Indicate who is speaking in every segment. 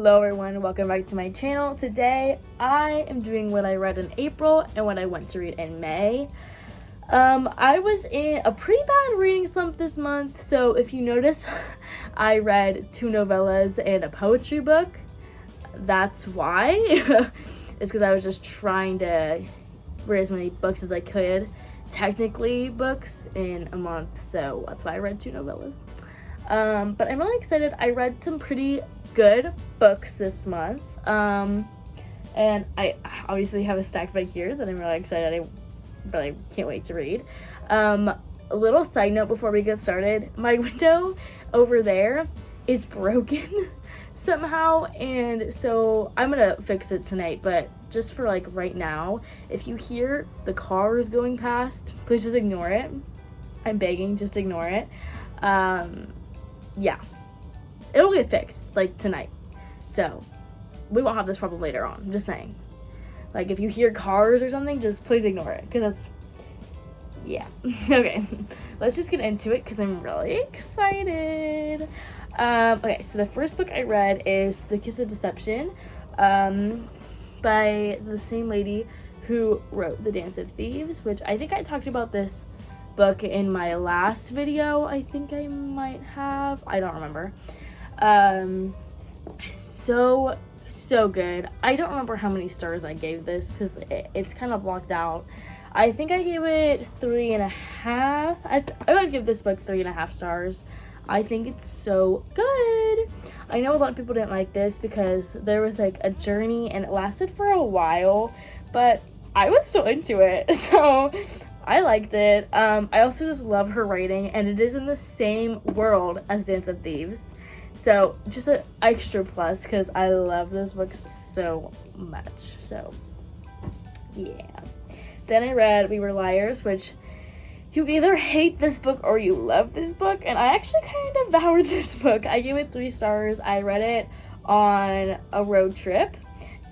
Speaker 1: Hello everyone, welcome back to my channel. Today I am doing what I read in April and what I went to read in May. I was in a pretty bad reading slump this month, so if you notice, I read 2 novellas and a poetry book. That's why. It's because I was just trying to read as many books as I could, technically books, in a month, so that's why I read 2 novellas. But I'm really excited. I read some pretty good books this month, and I obviously have a stack right here that I'm really excited. I really can't wait to read. A little side note before we get started, my window over there is broken somehow, and so I'm gonna fix it tonight, but just for like right now, if you hear the cars going past, please just ignore it. I'm begging, just ignore it. Yeah, it'll get fixed like tonight, so we won't have this problem later on. I'm just saying, like, if you hear cars or something, just please ignore it, because that's, yeah. Okay, let's just get into it because I'm really excited. Okay, so the first book I read is The Kiss of Deception, by the same lady who wrote The Dance of Thieves, which I think I talked about this book in my last video. I think I might have, I don't remember. So good. I don't remember how many stars I gave this because it's kind of blocked out. I think I gave it 3.5. I would give this book 3.5 stars. I think it's so good. I know a lot of people didn't like this because there was like a journey and it lasted for a while, but I was so into it, so I liked it. I also just love her writing, and it is in the same world as Dance of Thieves, so just an extra plus because I love those books so much. So yeah. Then I read We Were Liars, which you either hate this book or you love this book, and I actually kind of devoured this book. I gave it 3 stars. I read it on a road trip,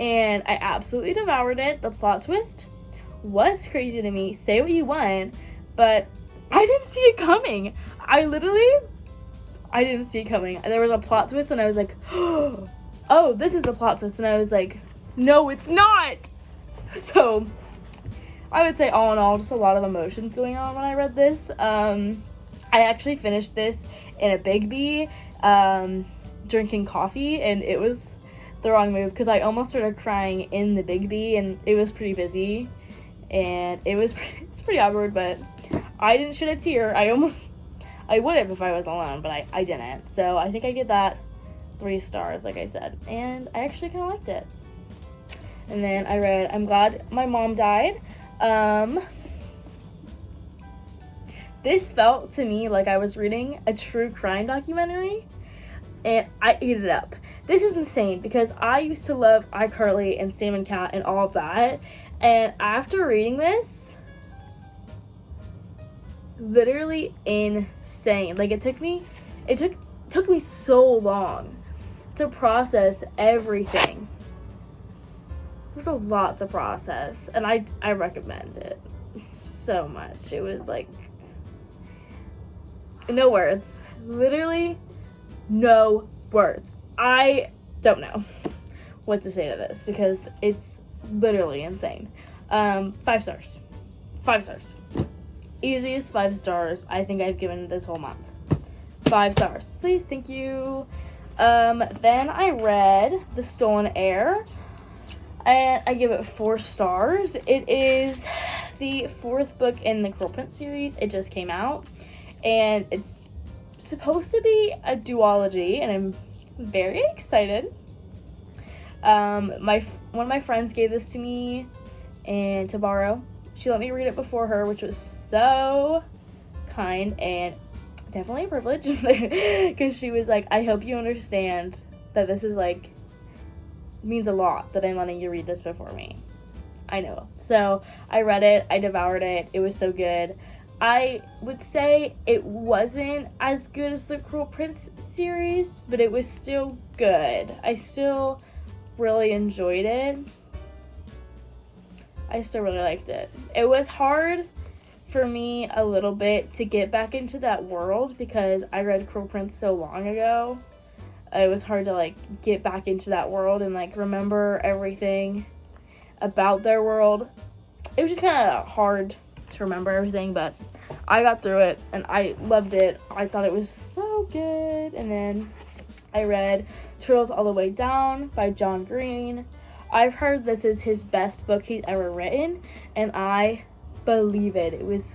Speaker 1: and I absolutely devoured it. The plot twist was crazy to me. Say what you want, but I didn't see it coming. I didn't see it coming. There was a plot twist, and I was like, oh, this is the plot twist, and I was like, no, it's not. So I would say all in all, just a lot of emotions going on when I read this. I actually finished this in a Big B, drinking coffee, and it was the wrong move because I almost started crying in the Big B, and it was pretty busy, and it's pretty awkward, but I didn't shed a tear. I would have if I was alone, but I didn't. So I think I get that 3 stars, like I said, and I actually kind of liked it. And then I read I'm Glad My Mom Died. This felt to me like I was reading a true crime documentary, and I ate it up. This is insane because I used to love iCarly and Sam and Cat and all of that, and after reading this, literally insane. Like, it took me so long to process everything. There's a lot to process, and I recommend it so much. It was like, no words. Literally no words. I don't know what to say to this because it's literally insane. 5 stars. 5 stars. Easiest 5 stars I think I've given this whole month. 5 stars. Please, thank you. Then I read The Stolen Heir, and I give it 4 stars. It is the 4th book in the Cruel Prince series. It just came out, and it's supposed to be a duology, and I'm very excited. One of my friends gave this to me and to borrow. She let me read it before her, which was so kind and definitely a privilege because she was like, I hope you understand that this is like means a lot that I'm letting you read this before me. I know. So I read it, I devoured it, it was so good. I would say it wasn't as good as the Cruel Prince series, but it was still good. I still really enjoyed it. I still really liked it. It was hard for me a little bit to get back into that world because I read Cruel Prince so long ago. It was hard to like get back into that world and like remember everything about their world. It was just kind of hard to remember everything, but I got through it and I loved it. I thought it was so good. And then I read Turtles All the Way Down by John Green. I've heard this is his best book he's ever written, and I believe it. It was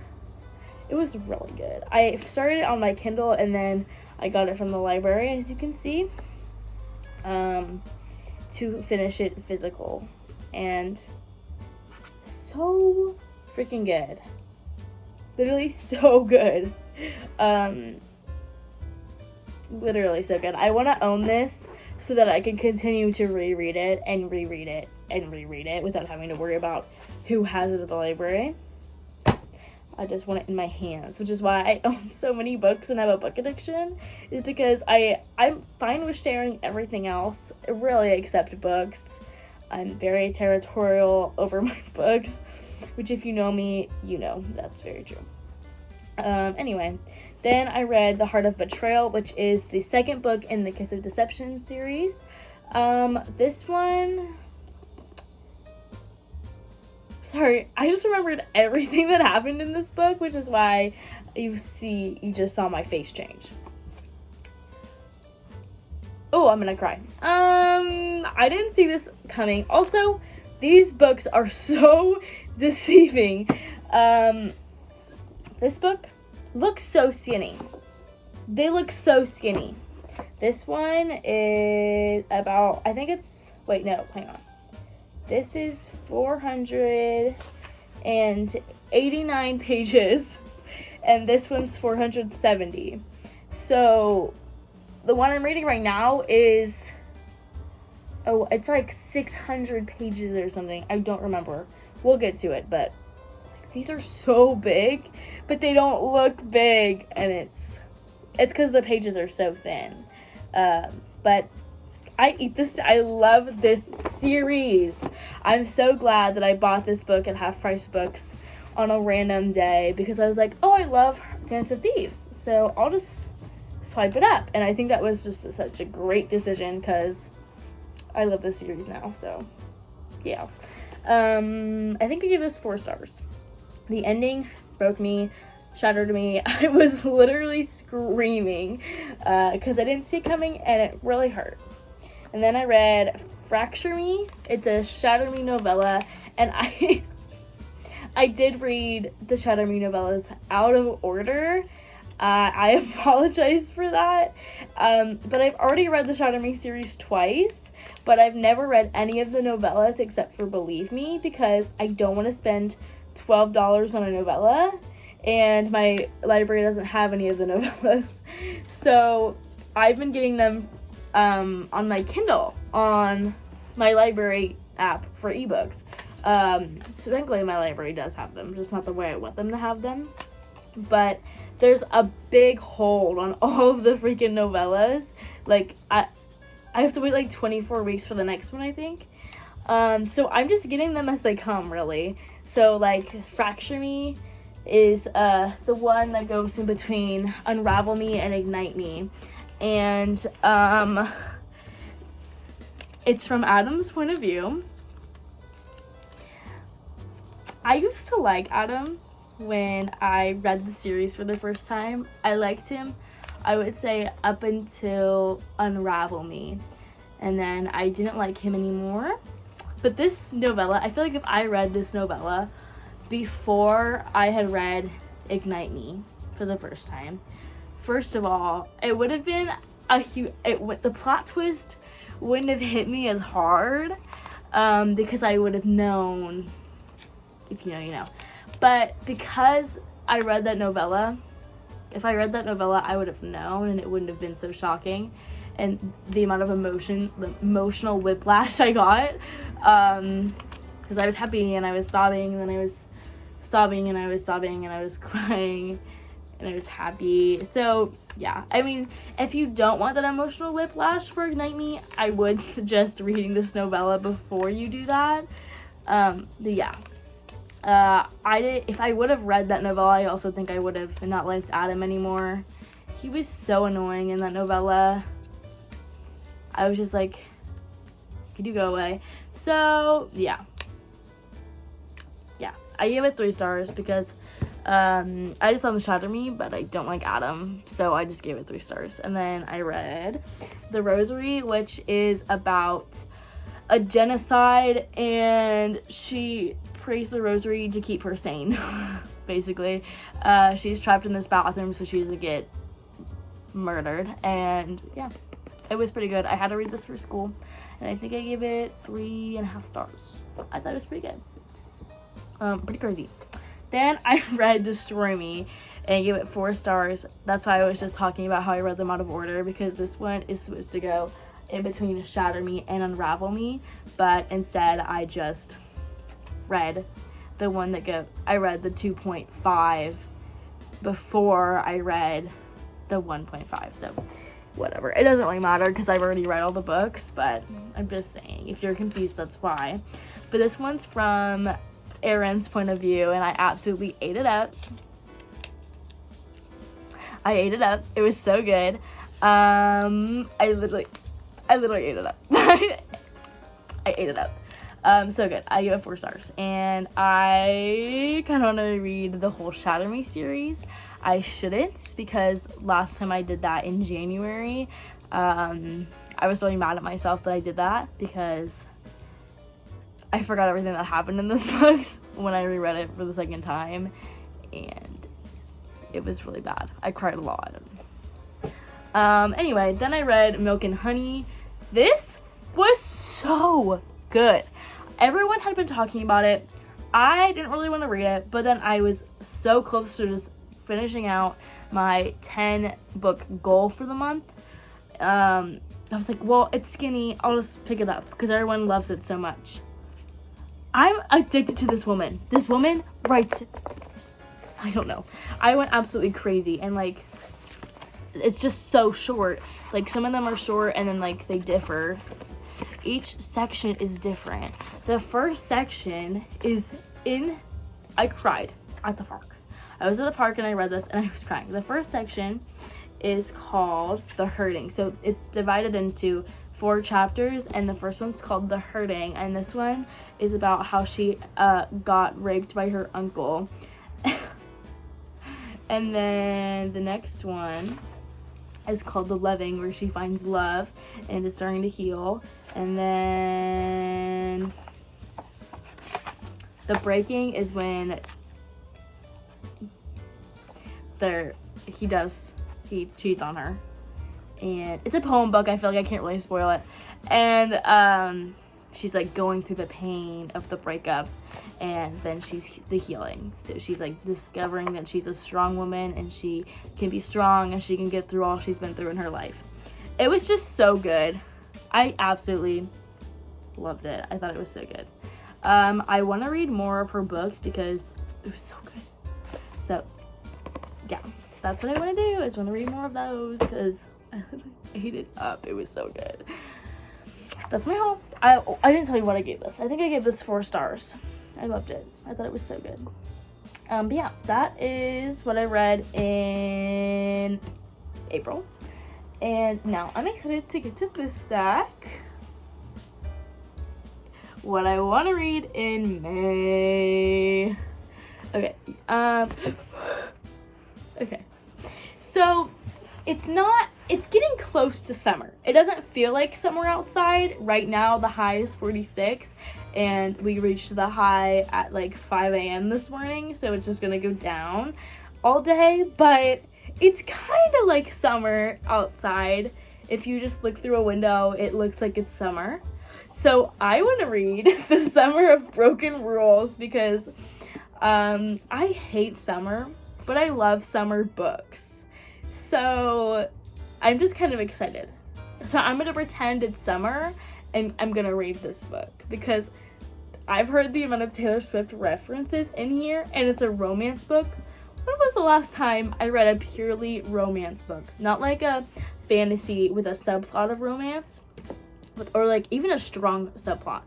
Speaker 1: really good. I started it on my Kindle, and then I got it from the library, as you can see, to finish it physical. And so freaking good. Literally so good. Literally so good. I want to own this so that I can continue to reread it and reread it and reread it without having to worry about who has it at the library. I just want it in my hands, which is why I own so many books and have a book addiction, is because I'm fine with sharing everything else, really except books. I'm very territorial over my books, which if you know me, you know that's very true. Anyway, then I read The Heart of Betrayal, which is the second book in the Kiss of Deception series. This one... Sorry, I just remembered everything that happened in this book, which is why you just saw my face change. Oh, I'm gonna cry. I didn't see this coming. Also, these books are so deceiving. This book looks so skinny. They look so skinny. This one is about, I think it's, wait, no, hang on. This is 489 pages, and this one's 470. So, the one I'm reading right now is, it's like 600 pages or something. I don't remember. We'll get to it, but these are so big, but they don't look big, and it's because the pages are so thin. But I love this series. I'm so glad that I bought this book at Half Price Books on a random day, because I was like, oh, I love Dance of Thieves, so I'll just swipe it up. And I think that was just such a great decision, because I love this series now, so yeah. I think I give this 4 stars. The ending broke me, shattered me. I was literally screaming because I didn't see it coming, and it really hurt. And then I read Fracture Me. It's a Shatter Me novella, and I did read the Shatter Me novellas out of order. I apologize for that. But I've already read the Shatter Me series twice, but I've never read any of the novellas except for Believe Me, because I don't want to spend $12 on a novella, and my library doesn't have any of the novellas. So I've been getting them on my Kindle, on my library app for ebooks. So thankfully my library does have them, just not the way I want them to have them. But there's a big hold on all of the freaking novellas. Like, I have to wait like 24 weeks for the next one, I think. So I'm just getting them as they come, really. So like Fracture Me is the one that goes in between Unravel Me and Ignite Me. And it's from Adam's point of view. I used to like Adam when I read the series for the first time. I liked him, I would say, up until Unravel Me. And then I didn't like him anymore. But this novella, I feel like if I read this novella before I had read Ignite Me for the first time, first of all, it would have been the plot twist wouldn't have hit me as hard, because I would have known, if you know, you know. But because I read that novella, if I read that novella, I would have known, and it wouldn't have been so shocking. And the amount of emotional whiplash I got, because I was happy and I was sobbing, and then I was sobbing and I was sobbing and I was crying and I was happy. So yeah, I mean, if you don't want that emotional whiplash for Ignite Me, I would suggest reading this novella before you do that. But yeah, if I would have read that novella, I also think I would have not liked Adam anymore. He was so annoying in that novella. I was just like, could you go away? So yeah, I gave it 3 stars because I just love the Shatter Me, but I don't like Adam, so I just gave it 3 stars. And then I read The Rosary, which is about a genocide, and she prays the rosary to keep her sane. Basically, she's trapped in this bathroom so she doesn't get murdered. And yeah, it was pretty good. I had to read this for school, and I think I gave it 3.5 stars. I thought it was pretty good. Pretty crazy. Then I read Destroy Me and gave it 4 stars. That's why I was just talking about how I read them out of order, because this one is supposed to go in between Shatter Me and Unravel Me, but instead I just read the one that I read the 2.5 before I read the 1.5. So whatever, it doesn't really matter because I've already read all the books, but I'm just saying, if you're confused, that's why. But this one's from Aaron's point of view, and I absolutely ate it up. I ate it up. It was so good. I literally ate it up. I ate it up. So good. I give it 4 stars. And I kind of want to read the whole Shatter Me series. I shouldn't, because last time I did that in January, I was really mad at myself that I did that, because I forgot everything that happened in this book when I reread it for the second time, and it was really bad. I cried a lot. Anyway, then I read Milk and Honey. This was so good. Everyone had been talking about it. I didn't really want to read it, but then I was so close to just finishing out my 10-book goal for the month. I was like, well, it's skinny. I'll just pick it up because everyone loves it so much. I'm addicted to this woman. This woman writes, I don't know. I went absolutely crazy, and like, it's just so short. Like, some of them are short and then like they differ. Each section is different. The first section is I cried at the park. I was at the park and I read this and I was crying. The first section is called The Hurting. So it's divided into 4 chapters, and the first one's called The Hurting, and this one is about how she got raped by her uncle. And then the next one is called The Loving, where she finds love and is starting to heal. And then The Breaking is when he cheats on her. And it's a poem book. I feel like I can't really spoil it. And she's like going through the pain of the breakup, and then she's the healing. So she's like discovering that she's a strong woman, and she can be strong, and she can get through all she's been through in her life. It was just so good. I absolutely loved it. I thought it was so good. I want to read more of her books because it was so good. So yeah, that's what I want to do. I just want to read more of those because I ate it up. It was so good. That's my haul. I didn't tell you what I gave this. I think I gave this 4 stars. I loved it. I thought it was so good. But yeah, that is what I read in April. And now I'm excited to get to this stack. What I want to read in May. Okay. Okay. So it's getting close to summer. It doesn't feel like summer outside. Right now the high is 46, and we reached the high at like 5 a.m. this morning, so it's just gonna go down all day, but it's kind of like summer outside. If you just look through a window, it looks like it's summer. So I want to read The Summer of Broken Rules because I hate summer, but I love summer books. So I'm just kind of excited. So I'm going to pretend it's summer and I'm going to read this book because I've heard the amount of Taylor Swift references in here, and it's a romance book. When was the last time I read a purely romance book? Not like a fantasy with a subplot of romance, or like even a strong subplot.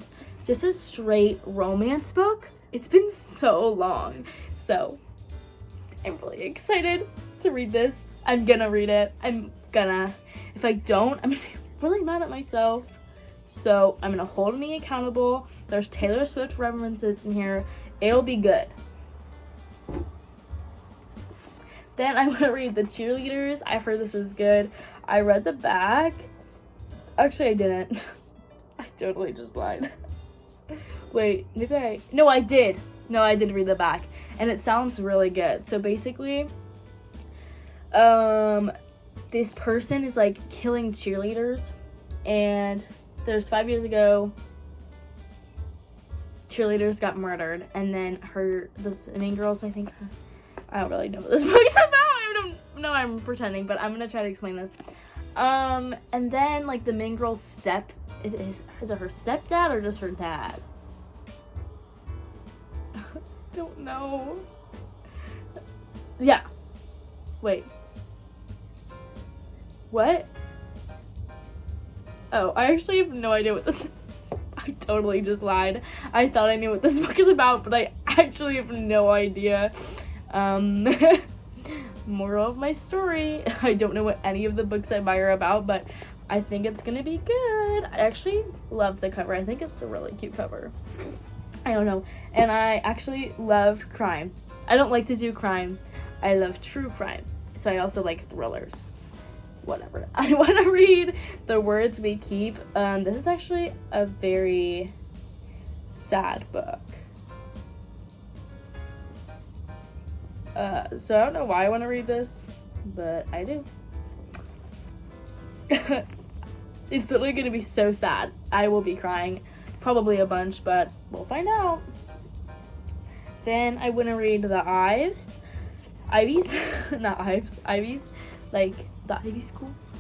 Speaker 1: Just a straight romance book. It's been so long. So I'm really excited to read this. I'm gonna read it. If I don't, I'm gonna be really mad at myself. So I'm gonna hold me accountable. There's Taylor Swift references in here. It'll be good. Then I'm gonna read The Cheerleaders. I've heard this is good. I read the back. Actually, I didn't. I totally just lied. Wait, no, I did. No, I did read the back. And it sounds really good. So basically, this person is like killing cheerleaders. And there's 5 years ago, cheerleaders got murdered. And then the main girls, I think, I don't really know what this book's about. I don't know, I'm pretending, but I'm gonna try to explain this. And then like the main girl's is it her stepdad or just her dad? Don't know. Yeah. Wait. What? Oh, I actually have no idea what this. I totally just lied. I thought I knew what this book is about, but I actually have no idea. Moral of my story, I don't know what any of the books I buy are about, but I think it's gonna be good. I actually love the cover. I think it's a really cute cover. I don't know. And I actually love crime. I don't like to do crime. I love true crime. So I also like thrillers. Whatever. I want to read The Words We Keep. This is actually a very sad book. So I don't know why I want to read this, but I do. It's literally going to be so sad. I will be crying probably a bunch, but we'll find out. Then I want to read The Ivies, not Ives, Ivies, like the Ivy schools.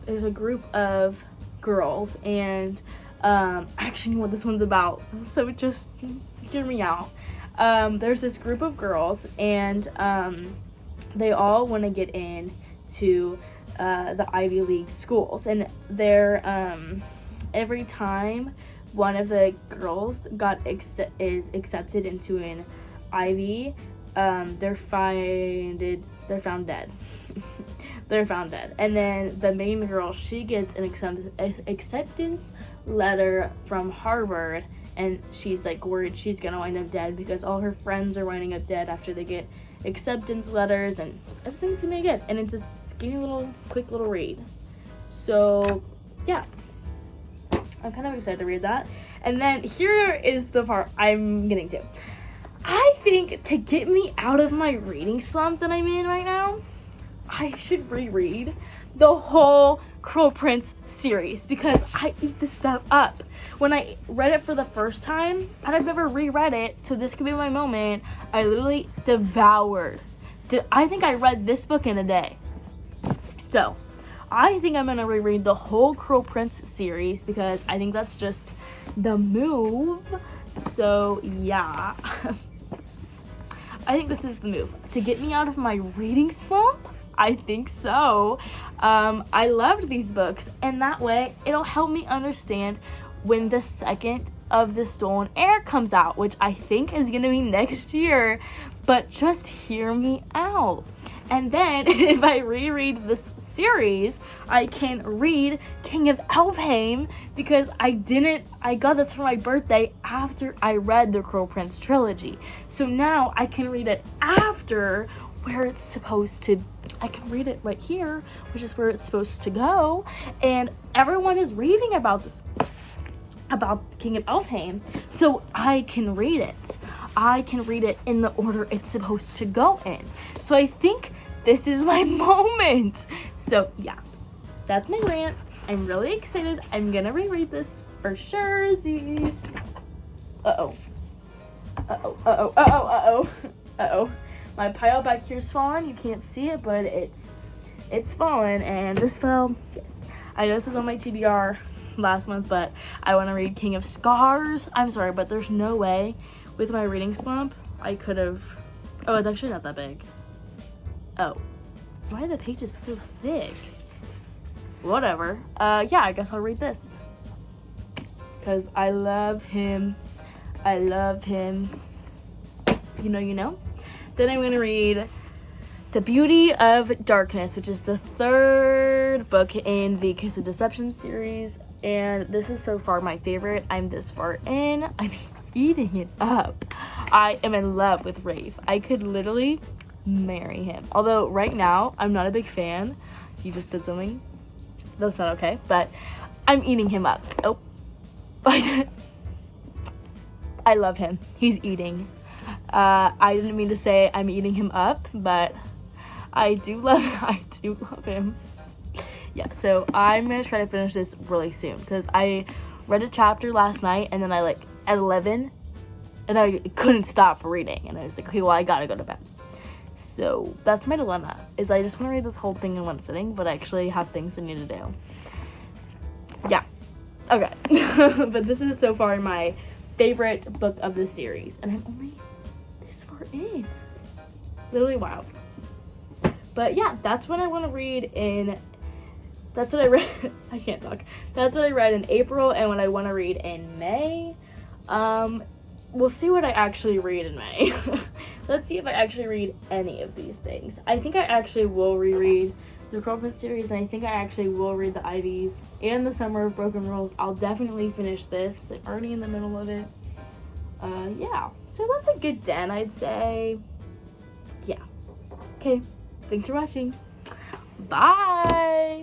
Speaker 1: There's a group of girls, and I actually know what this one's about, so just hear me out. There's this group of girls, and they all want to get into the Ivy League schools, and they're every time one of the girls is accepted into an Ivy, they're found dead. They're found dead. And then the main girl, she gets an acceptance letter from Harvard, and she's like worried she's gonna wind up dead because all her friends are winding up dead after they get acceptance letters, and I just think it's gonna be good. And it's a skinny quick little read. So yeah, I'm kind of excited to read that. And then here is the part I'm getting to. I think to get me out of my reading slump that I'm in right now, I should reread the whole Cruel Prince series because I eat this stuff up. When I read it for the first time, and I've never reread it, so this could be my moment, I literally devoured. I think I read this book in a day. So, I think I'm going to reread the whole Cruel Prince series because I think that's just the move. So, yeah. I think this is the move. To get me out of my reading slump, I think so. I loved these books, and that way it'll help me understand when the second of The Stolen Heir comes out, which I think is going to be next year, but just hear me out. And then if I reread this series, I can read King of Elfhame because I got this for my birthday after I read the Cruel Prince trilogy. So now I can read it after where it's supposed to. I can read it right here, which is where it's supposed to go. And everyone is reading about this, about King of Elfhame, so I can read it. I can read it in the order it's supposed to go in. So I think this is my moment. So yeah, that's my rant. I'm really excited. I'm gonna reread this for sure. Uh-oh. My pile back here's fallen. You can't see it, but it's fallen, and this fell. I know this is on my TBR last month, but I want to read King of Scars. I'm sorry, but there's no way with my reading slump I could have. Oh, it's actually not that big. Oh, why are the pages so thick? Whatever. Yeah, I guess I'll read this because I love him. You know. Then I'm gonna read The Beauty of Darkness, which is the third book in the Kiss of Deception series, and this is so far my favorite. I'm this far in. I'm eating it up. I am in love with Rafe. I could literally marry him. Although right now, I'm not a big fan. He just did something that's not okay, but I'm eating him up. Oh. I love him. He's eating. I didn't mean to say I'm eating him up, but I do love him. Yeah, so I'm gonna try to finish this really soon because I read a chapter last night and then I at 11 and I couldn't stop reading and I was like, okay, well, I gotta go to bed. So that's my dilemma, is I just want to read this whole thing in one sitting, but I actually have things I need to do. Yeah, okay. But this is so far my favorite book of the series and I'm only this far in. Literally wild. But yeah, that's what I want to read in, that's what I read, I can't talk. That's what I read in April and what I want to read in May. We'll see what I actually read in May. Let's see if I actually read any of these things. I think I actually will reread the Curlprint series, and I think I actually will read the Ivies and the Summer of Broken Rules. I'll definitely finish this because I'm already in the middle of it. Yeah, so that's a good 10, I'd say. Yeah. Okay. Thanks for watching. Bye!